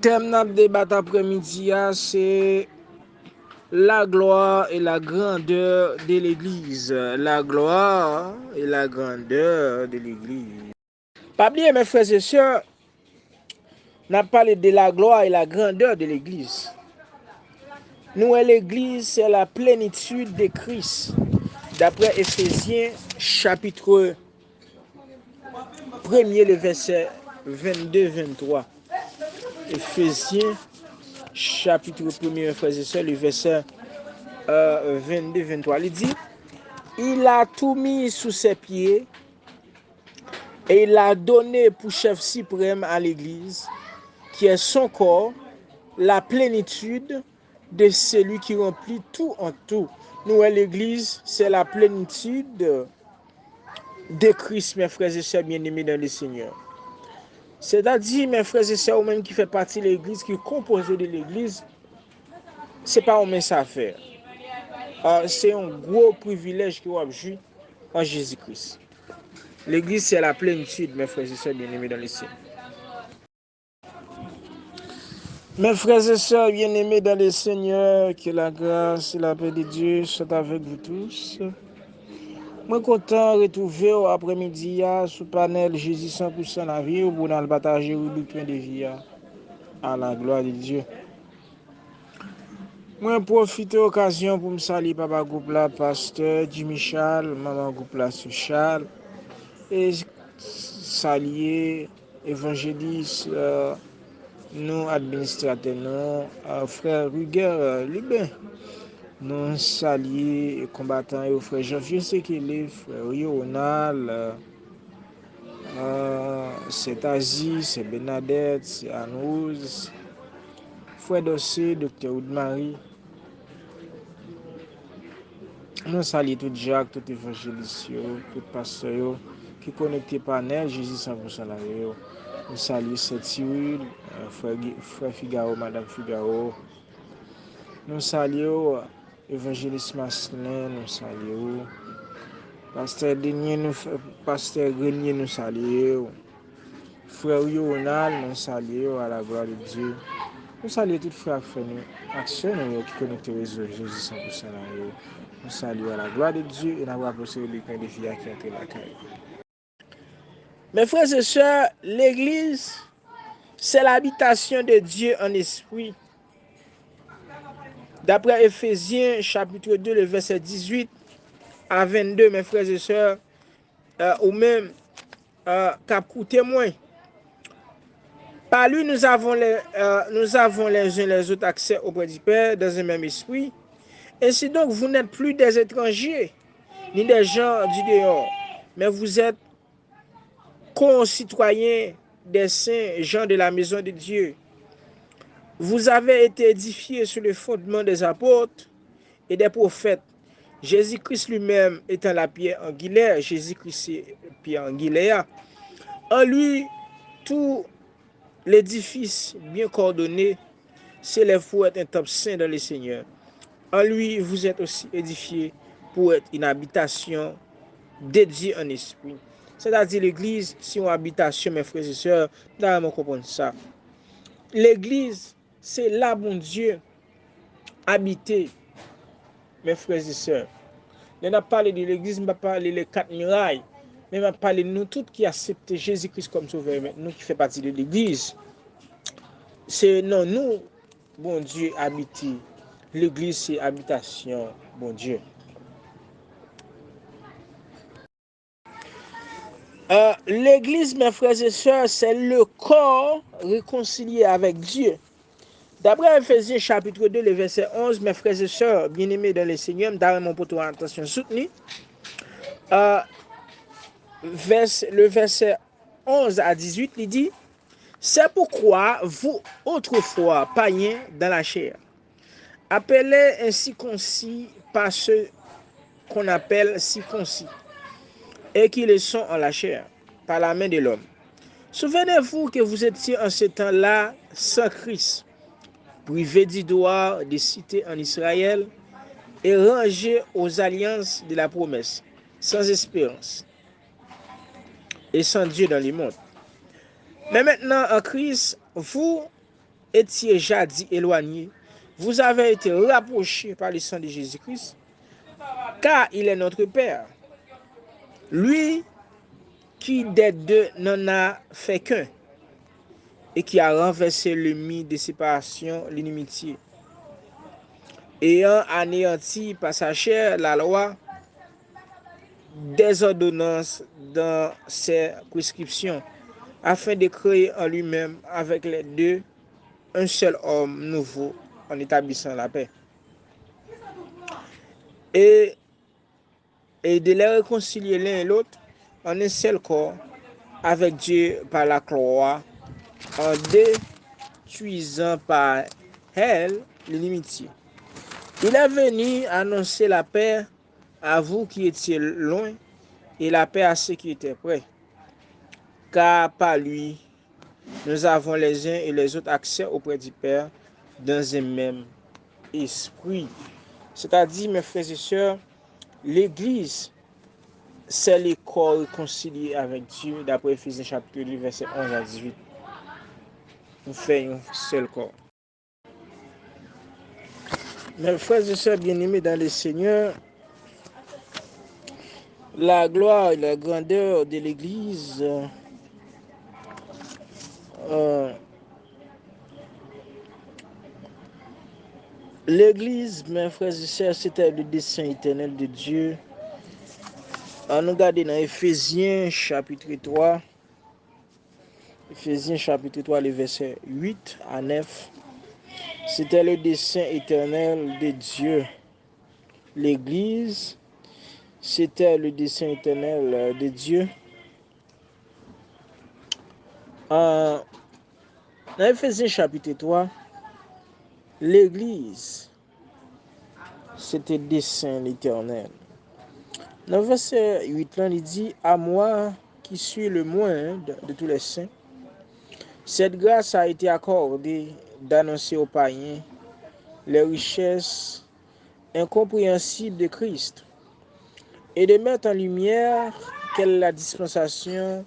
thème de débat après-midi, c'est la gloire et la grandeur de l'Église. La gloire et la grandeur de l'Église. Pas oublier, mes frères et sœurs, on a parlé de la gloire et la grandeur de l'Église. Nous, l'Église, c'est la plénitude de Christ. D'après Éphésiens, chapitre 1er, le verset 22-23. Éphésiens, chapitre 1er, frères et sœurs, le verset 22-23. Il dit, il a tout mis sous ses pieds et il a donné pour chef suprême à l'Église, qui est son corps, la plénitude de celui qui remplit tout en tout. Nous, l'Église, c'est la plénitude de Christ, mes frères et sœurs bien-aimés dans le Seigneur. C'est-à-dire, mes frères et sœurs, même qui fait partie de l'Église, qui est composé de l'Église, c'est pas un mince affaire. C'est un gros privilège que vous avez en Jésus-Christ. L'Église, c'est la plénitude, mes frères et sœurs bien-aimés dans le Seigneur. Mes frères et sœurs bien-aimés dans le Seigneur, que la grâce et la paix de Dieu soient avec vous tous. Moi, content de retrouver après-midi sur le panel Jésus 100% la vie pour nous partager le point de vie à la gloire de Dieu. Moi, profite de l'occasion pour me saluer papa groupe là, pasteur Jimmy Charles, maman groupe là, Charles, et saluer évangéliste, nous administrateurs, nous, frère Ruger Libin. Nous saluer combattants et frère Jean-Pierre Sekele, frère Ronald, c'est Aziz, c'est Bernadette, c'est Anne-Rose, frère Dossé, docteur Oud-Marie. Nous saluons tout Jacques, tout évangéliste, tout pasteur qui connecté par net, Jésus 100% la vie. Nous saluons Cyril, frère Figaro, madame Figaro. Nous saluons évangéliste Masselin, nous saluons pasteur Grenier, nous saluons frère Ronald, nous saluons à la gloire de Dieu. Nous saluons tous frères et actions qui connectent au réseau Jésus 100% la vie. Nous saluons à la gloire de Dieu et nous avons approché le point de vie qui entre la caille. Mes frères et sœurs, l'Église, c'est l'habitation de Dieu en esprit. D'après Éphésiens, chapitre 2, le verset 18 à 22, mes frères et sœurs, ou même cap témoin. Par lui, nous avons les uns les autres accès auprès du Père dans un même esprit. Ainsi donc, vous n'êtes plus des étrangers, ni des gens du dehors, mais vous êtes concitoyens des saints gens de la maison de Dieu. Vous avez été édifiés sur le fondement des apôtres et des prophètes. Jésus-Christ lui-même étant la pierre angulaire, Jésus-Christ est pierre angulaire. En lui, tout l'édifice bien coordonné s'élève pour être un temple saint dans le Seigneur. En lui, vous êtes aussi édifiés pour être une habitation dédiée en esprit. C'est-à-dire l'Église, si on habitation, mes frères et sœurs, nous devons comprendre ça. L'Église, c'est là, mon Dieu, habité, mes frères et sœurs. On a parlé de l'Église, on va parler des 4 murailles, mais on va parler de nous tous qui acceptent Jésus-Christ comme sauveur, nous qui faisons partie de l'Église. C'est non, nous, bon Dieu, habité. L'Église, c'est habitation, bon Dieu. L'Église, mes frères et sœurs, c'est le corps réconcilié avec Dieu. D'après Éphésiens chapitre 2, le verset 11, mes frères et sœurs, bien-aimés dans le Seigneur, d'après mon poteau attention soutenue, le verset 11 à 18, il dit, c'est pourquoi vous, autrefois païens dans la chair, appelés ainsi concis par ceux qu'on appelle circoncis, et qui le sont en la chair, par la main de l'homme. Souvenez-vous que vous étiez en ce temps-là sans Christ, privés du droit de cité en Israël et rangés aux alliances de la promesse, sans espérance et sans Dieu dans le monde. Mais maintenant, en Christ, vous étiez jadis éloignés, vous avez été rapprochés par le sang de Jésus-Christ, car il est notre Père. Lui qui des deux n'en a fait qu'un, et qui a renversé le mur de séparation, l'inimitié, ayant anéanti par sa chair la loi des ordonnances dans ses prescriptions, afin de créer en lui-même avec les deux un seul homme nouveau en établissant la paix. Et, et de les réconcilier l'un et l'autre en un seul corps avec Dieu par la croix, en détruisant par elle l'inimitié. Il est venu annoncer la paix à vous qui étiez loin et la paix à ceux qui étaient près. Car par lui, nous avons les uns et les autres accès auprès du Père dans un même esprit. C'est-à-dire, mes frères et sœurs, l'Église, c'est le corps réconcilié avec Dieu, d'après Éphésiens chapitre 2, verset 11 à 18. Nous faisons un seul corps. Mes frères et sœurs bien-aimés dans le Seigneur, la gloire et la grandeur de l'Église l'Église, mes frères et sœurs, c'était le dessein éternel de Dieu. On nous regarde dans Éphésiens chapitre 3, Éphésiens chapitre 3, les versets 8 à 9. C'était le dessein éternel de Dieu. L'Église, c'était le dessein éternel de Dieu. Dans Éphésiens chapitre 3, l'Église, c'était le dessein éternel. Dans le verset 8, là, il dit « À moi qui suis le moindre de tous les saints, cette grâce a été accordée d'annoncer aux païens les richesses incompréhensibles de Christ et de mettre en lumière quelle est la dispensation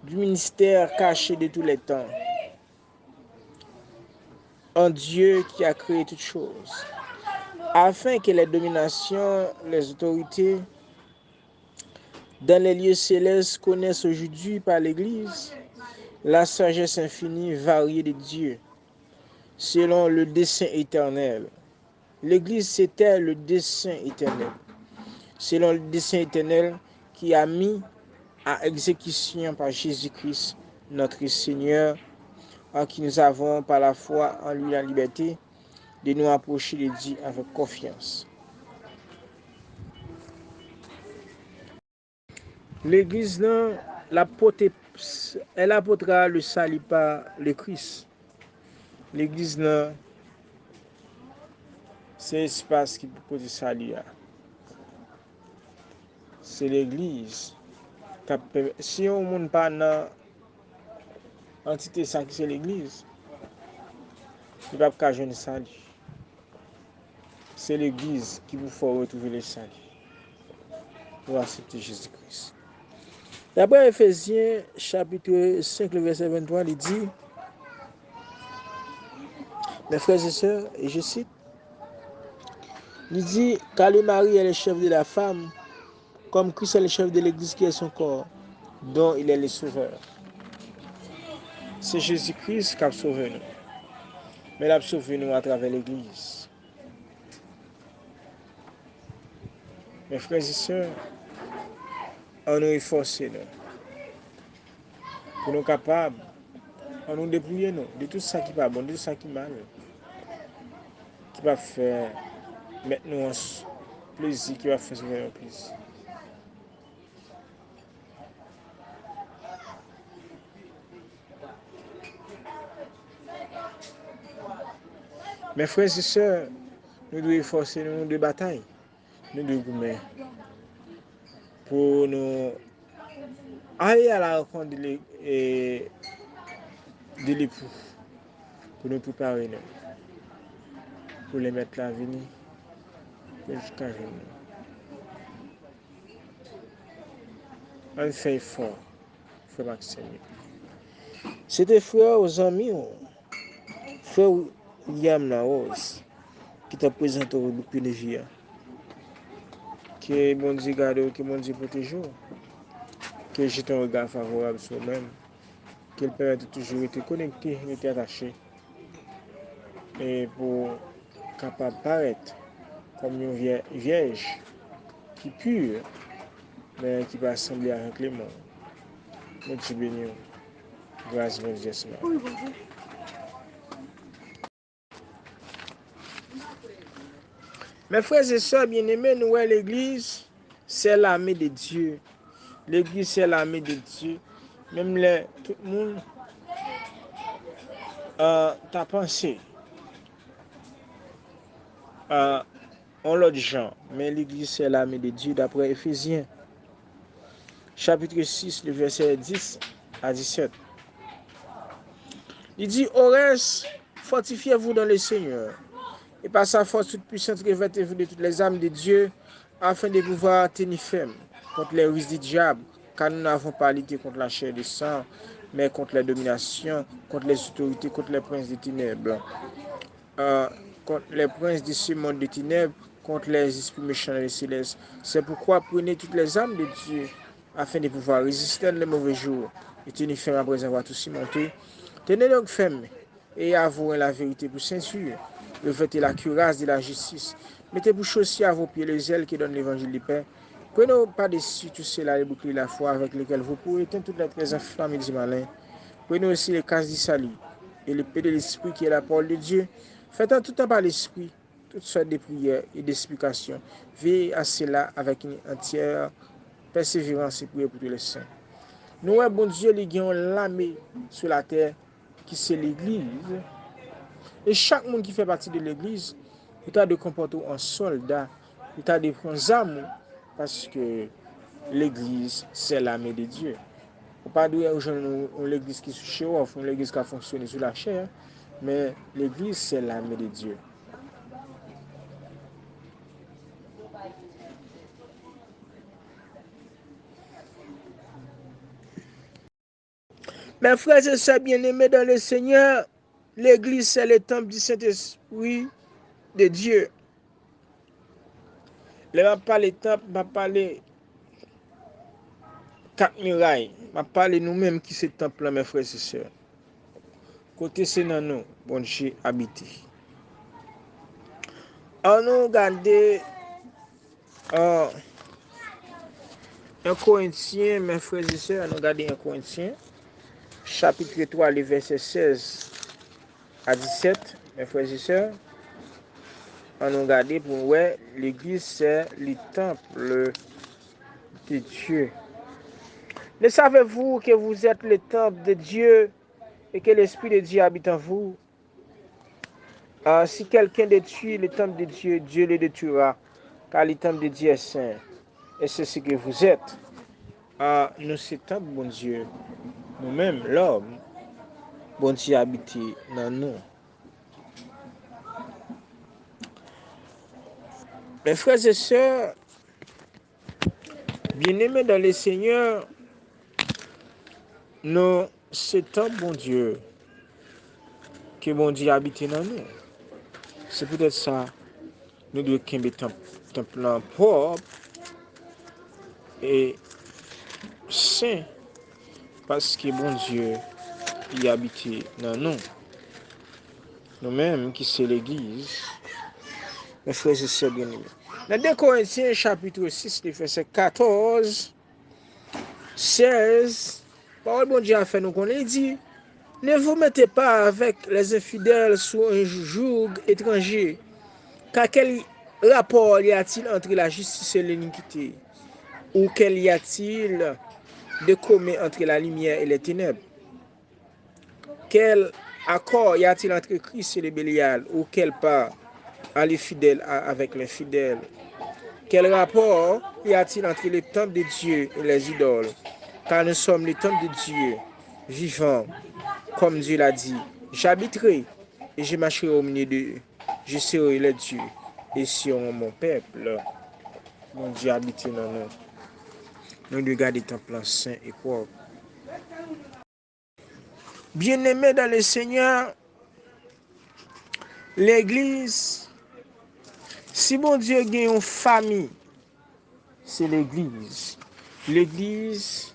du ministère caché de tous les temps, en Dieu qui a créé toutes choses, afin que les dominations, les autorités dans les lieux célestes connaissent aujourd'hui par l'Église la sagesse infinie variée de Dieu, selon le dessein éternel. L'Église, c'était le dessein éternel. Selon le dessein éternel qui a mis à exécution par Jésus-Christ, notre Seigneur, en qui nous avons par la foi en lui la liberté de nous approcher de Dieu avec confiance. L'Église, non, elle apportera le salut par le Christ. L'Église, non, c'est l'espace qui propose le salut. C'est l'Église. Si on ne pas dans l'entité qui c'est l'Église, il ne va pas jouer le salut. C'est l'Église qui vous faut retrouver le salut pour accepter Jésus-Christ. D'après Éphésiens chapitre 5, le verset 23, il dit, mes frères et sœurs, et je cite, il dit, car le mari est le chef de la femme, comme Christ est le chef de l'Église qui est son corps, dont il est le sauveur. C'est Jésus-Christ qui a sauvé nous. Mais il a sauvé nous à travers l'Église. Mes frères et sœurs, on nous efforcer nous. Pour nous capables, on nous dépouiller nous de tout ça qui n'est pas bon, de tout ça qui est mal. Qui va faire mettre nous en plaisir, qui va faire sauver un plaisir. Mes frères et sœurs, nous devons efforcer nous de bataille. Nous devons pour nous aller à la rencontre de l'époux, pour nous préparer, nous, pour les mettre là, venir, jusqu'à venir. On fait effort, frère Maxime. C'était frère aux amis, frère William Laos, qui te présente au depuis de vie. Que bon Dieu garde, que bon Dieu protège, que j'ai un regard favorable sur moi-même, qu'il permette de toujours être connecté, être attaché, et pour capable paraître comme une vierge qui pure, mais qui va assembler avec les morts. Mon Dieu béni, grâce bon Dieu. Mes frères et sœurs bien-aimés, nous voyons l'Église, c'est l'armée de Dieu. L'Église, c'est l'armée de Dieu. Même tout le monde t'a pensé en l'autre genre. Mais l'Église, c'est l'armée de Dieu d'après Éphésiens, chapitre 6, le verset 10 à 17. Il dit, au reste, fortifiez-vous dans le Seigneur. Et par sa force toute puissante, revêtez-vous de toutes les âmes de Dieu, afin de pouvoir tenir ferme contre les ruses du diable, car nous n'avons pas lutté contre la chair et le sang, mais contre les dominations, contre les autorités, contre les princes des ténèbres, contre les princes de ce monde des ténèbres, contre les esprits méchants et les célestes. C'est pourquoi prenez toutes les âmes de Dieu, afin de pouvoir résister dans les mauvais jours, et tenir ferme après avoir tout cimenté. Tenez donc ferme, et avouez la vérité pour ceinture. Revêtez la cuirasse de la justice. Mettez pour chaussures à vos pieds les ailes qui donnent l'évangile de paix. Prenez par-dessus tout cela les boucliers de la foi avec lesquels vous pourrez éteindre toutes les traits inflammes du malin. Prenez aussi les casques du salut et l'épée de l'esprit qui est la parole de Dieu. Faites en tout temps par l'esprit toutes sortes de prières et d'explications. Veillez à cela avec une entière persévérance et priez pour tous les saints. Nous, bon Dieu, nous avons l'armée sur la terre qui c'est l'Église. Et chaque monde qui fait partie de l'Église, il a de comporter en soldat, il a de prendre armes, parce que l'Église, c'est l'armée de Dieu. On ne pas dire aujourd'hui l'Église qui est sous chair, ou l'Église qui a fonctionné sous la chair, mais l'Église, c'est l'armée de Dieu. Mes frères et sœurs bien-aimés dans le Seigneur, l'Église, c'est le temple du Saint-Esprit de Dieu. Je ne vais pas parler temple, je vais parler quatre murailles. Je vais parler nous-mêmes qui c'est temple là, mes frères et sœurs. Côté c'est dans nous, bon Dieu habité. On nous regarde 1 Corinthiens, mes frères et sœurs, on regarde 1 Corinthiens, chapitre 3, le verset 16 à 17, mes frères et sœurs. On nous regarde pour voir l'église, c'est le temple de Dieu. Ne savez-vous que vous êtes le temple de Dieu et que l'Esprit de Dieu habite en vous? Si quelqu'un détruit le temple de Dieu, Dieu le détruira, car le temple de Dieu est saint. Et c'est ce que vous êtes. Nous, c'est temple, bon Dieu. Nous-mêmes, l'homme, bon Dieu habite dans nous. Mes frères et sœurs, bien-aimés dans le Seigneur, nous, c'est temple, bon Dieu, que bon Dieu habite dans nous. C'est peut-être ça, nous devons qu'il temple propre et saint, parce que bon Dieu, il habite dans nous. Nous-mêmes, qui c'est l'Église, mes frères et sœurs bien-aimés. Dans 2 Corinthiens, chapitre 6, verset 14, 16, parole bon Dieu a fait nous connaître, il dit, ne vous mettez pas avec les infidèles sous un joug étranger, car quel rapport y a-t-il entre la justice et l'iniquité? Ou quel y a-t-il de commun entre la lumière et les ténèbres? Quel accord y a-t-il entre Christ et le Bélial? Ou quelle part a les fidèles avec les fidèles? Quel rapport y a-t-il entre le temple de Dieu et les idoles? Car nous sommes le temple de Dieu, vivant, comme Dieu l'a dit. J'habiterai et je marcherai au milieu d'eux. Je serai le Dieu et seront mon peuple. Mon Dieu habite dans nous. Nous devons garder le temple saint et propre. Bien-aimés dans le Seigneur, L'église, si bon Dieu gagne une famille, c'est l'église. L'église,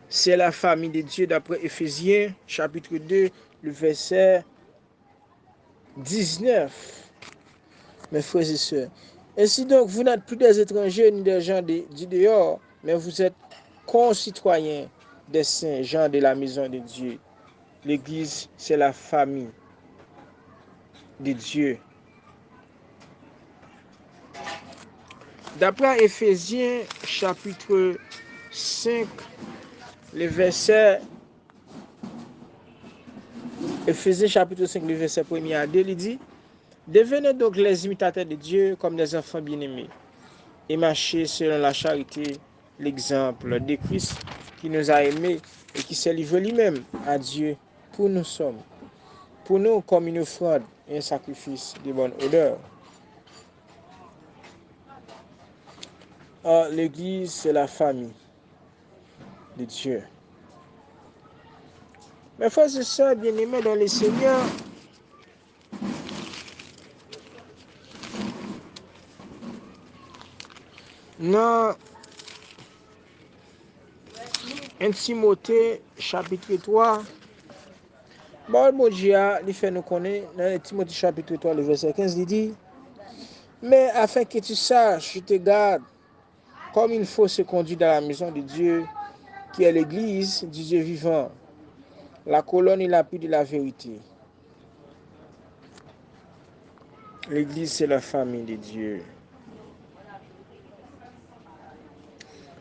c'est la famille de Dieu d'après Éphésiens, chapitre 2, le verset 19. Mes frères et sœurs. Ainsi donc, vous n'êtes plus des étrangers ni des gens du dehors, mais vous êtes concitoyens des saints, gens de la maison de Dieu. L'église, c'est la famille de Dieu. D'après Éphésiens, chapitre 5, le verset Éphésiens chapitre 5, le verset 1er à 2, il dit: Devenez donc les imitateurs de Dieu comme des enfants bien-aimés, et marchez selon la charité, l'exemple de Christ qui nous a aimés et qui s'est livré lui-même à Dieu pour nous comme une offrande et un sacrifice de bonne odeur. Or, l'Église, c'est la famille de Dieu. Mes frères et sœurs bien-aimés dans le Seigneur, dans 1 Timothée chapitre 3, bon Dieu, il fait nous connaître, dans Timothée chapitre 3, le verset 15, il dit: Mais afin que tu saches, je te garde, comme il faut se conduire dans la maison de Dieu, qui est l'église du Dieu vivant, la colonne et l'appui de la vérité. L'église, c'est la famille de Dieu.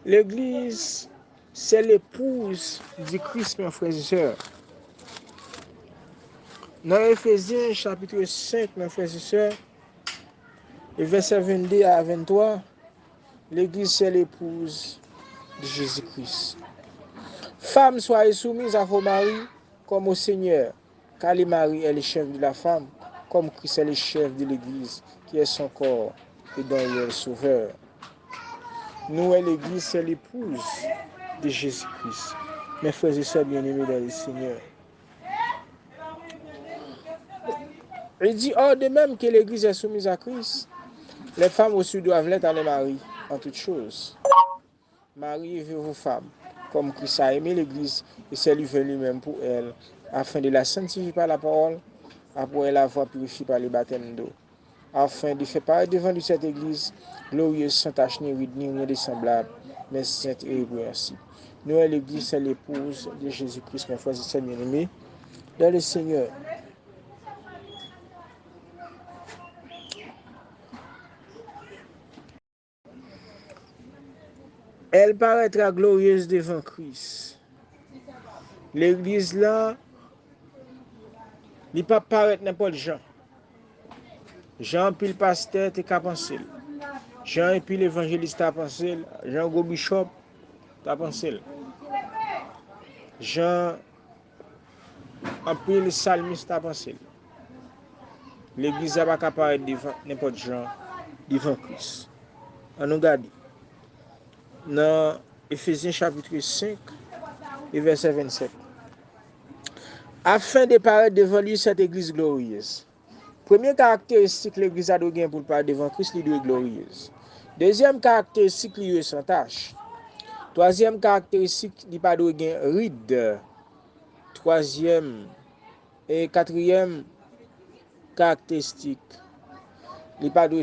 L'église, c'est l'épouse du Christ, mes frères et sœurs. Dans Éphésiens chapitre 5, mes frères et sœurs, le verset 22 à 23, l'église, c'est l'épouse de Jésus-Christ. Femmes, soyez soumises à vos maris comme au Seigneur, car le mari est le chef de la femme, comme Christ est le chef de l'église, qui est son corps et dont il est le sauveur. Nous, l'église, c'est l'épouse de Jésus-Christ. Mes frères et sœurs bien-aimés dans le Seigneur. Il dit: or, de même que l'église est soumise à Christ, les femmes aussi doivent l'être à leurs maris en toutes choses. Mariez vos femmes, comme Christ a aimé l'église et s'est livré lui-même pour elle, afin de la sanctifier par la parole, après l'avoir purifiée par le baptême d'eau, afin de faire paraître devant lui cette église glorieuse, sans tache ni ride, ni rien de semblable, mais sainte et irrépréhensible. Nous, l'église, c'est l'épouse de Jésus-Christ, mes frères et sœurs bien-aimés dans le Seigneur. Elle paraîtra glorieuse devant Christ. L'église là, il ne peut pas paraître n'importe Jean. Jean puis le pasteur t'es qu'à penser. Jean et puis l'évangéliste t'as pensé. Jean Gobichop t'as pensé. Jean et puis le psalmiste t'as pensé. L'église n'a pas qu'à paraître devant n'importe Jean, devant Christ. On nous regarde. Dans Éphésiens chapitre 5, et verset 27. Afin de paraître devant lui cette église glorieuse. Première caractéristique l'église a de pour paraître devant Christ, il doit être glorieuse. Deuxième caractéristique, il est sans tâche. Troisième caractéristique, il pas de ride. Troisième et quatrième caractéristique, il pas de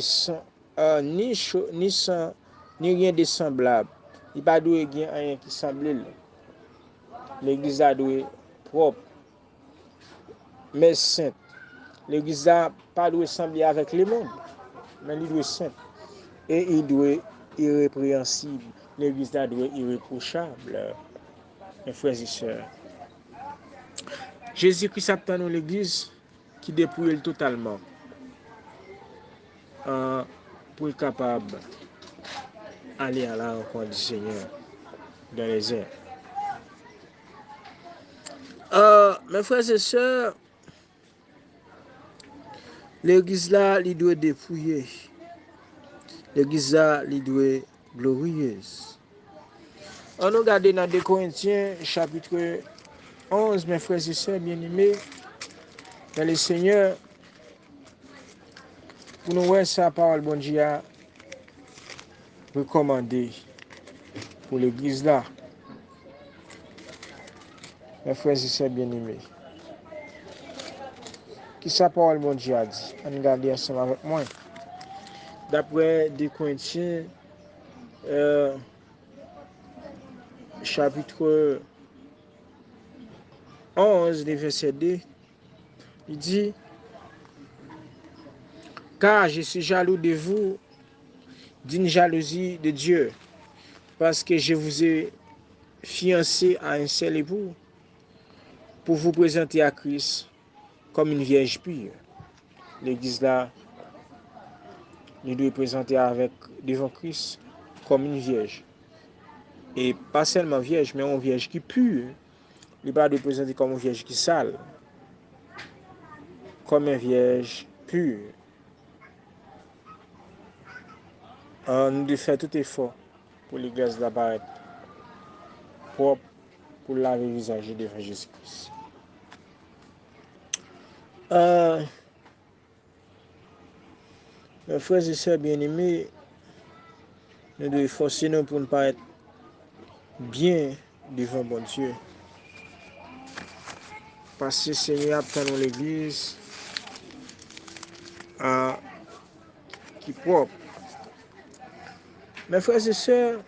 ni rien de semblable. Il pas de rien qui semble. L'église a doit propre, mais sainte. L'église n'a pas de sembler avec le monde, mais il doit être sainte. Et il doit être irrépréhensible. L'église doit être irréprochable. Mes frères et sœurs. Jésus-Christ attend nous l'église qui dépouille totalement pour être capable d'aller à la rencontre du Seigneur dans les airs. Mes frères et sœurs, l'église là, il doit dépouiller. L'église là, il doit être glorieuse. On nous regarde dans 2 Corinthiens, chapitre 11, mes frères et sœurs bien-aimés, dans le Seigneur, pour nous voir sa parole, bon Dieu, a recommandé pour l'église là. Mes frères et sœurs bien-aimés. Qui sa parole, bon Dieu, a dit? On regarde ensemble avec moi. D'après 2 Corinthiens, chapitre 11, verset 2, il dit, car je suis jaloux de vous d'une jalousie de Dieu, parce que je vous ai fiancé à un seul époux pour vous présenter à Christ comme une vierge pure. L'église là, nous devons présenter devant Christ comme une vierge. Et pas seulement vierge, mais une vierge qui est pure. Il ne pas de présenter comme une vierge qui est sale, comme une vierge pure. Nous devons faire tout effort pour l'église d'apparaître propre pour laver le visage devant Jésus-Christ. Mes frères et sœurs bien-aimés, nous devons forcer nous pour ne pas être bien devant bon Dieu. Parce que le Seigneur a dans l'église qui est propre. Mes frères et sœurs,